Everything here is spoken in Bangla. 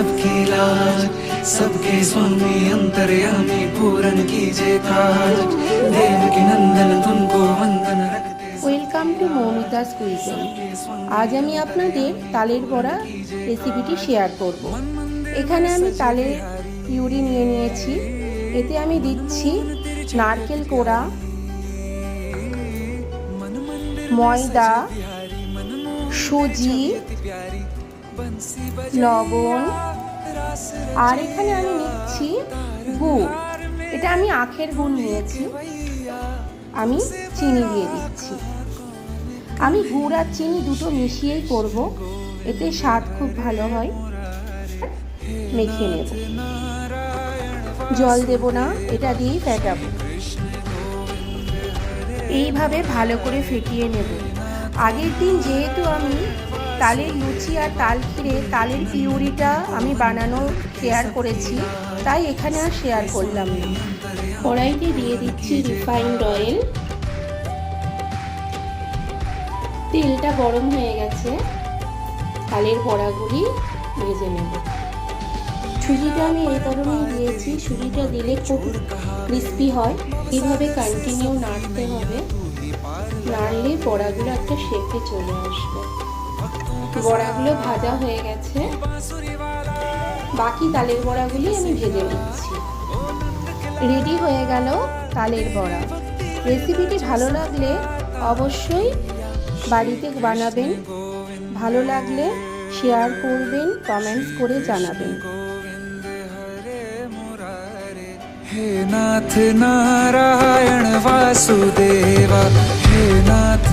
सबकी लाज, सबके स्वामी अंतर्यामी पूरन कीजे काज, देवकी नंदन तुमको वंदन रखते। Welcome to Moumita's cuisine. আজ আমি আপনাদের তালের বড়া রেসিপিটি শেয়ার করব। এখানে আমি তালের পিউরি নিয়ে নিয়েছি। এতে আমি দিচ্ছি নারকেল কোড়া, ময়দা, সুজি, লবণ, আর এখানে আমি নিচ্ছি গুড়। এটা আমি আখের গুড় নিয়েছি। আমি চিনি দিয়ে দিচ্ছি। আমি গুড় আর চিনি দুটো মিশিয়েই করব, এতে স্বাদ খুব ভালো হয়। মেখে নেব, জল দেব না, এটা দিয়েই ফেটাবো। এইভাবে ভালো করে ফেটিয়ে নেব। আগের দিন যেহেতু আমি তালের লুচি আর তাল ক্ষীরে তালের পিউরিটা আমি বানানো শেয়ার করেছি, তাই এখানে আর শেয়ার করলাম না। কড়াইতে দিয়ে দিচ্ছি রিফাইন্ড অয়েল। তেলটা গরম হয়ে গেছে, তালের বড়াগুলি ভেজে নেব। সুজিটা আমি এই কারণেই দিয়েছি, সুজিটা দিলে খুব ক্রিস্পি হয়। এইভাবে কন্টিনিউ নাড়তে হবে, নাড়লে বড়াগুলো একটা শেপে চলে আসবে। বড়াগুলো ভাজা হয়ে গেছে, বাকি তালের বড়াগুলি আমি ভেজে নিচ্ছি। রেডি হয়ে গেল তালের বড়া। রেসিপিটি ভালো লাগলে অবশ্যই বাড়িতে বানাবেন। ভালো লাগলে শেয়ার করবেন, কমেন্টস করে জানাবেন। हे नाथ नारायण वासुदेवा, हे नाथ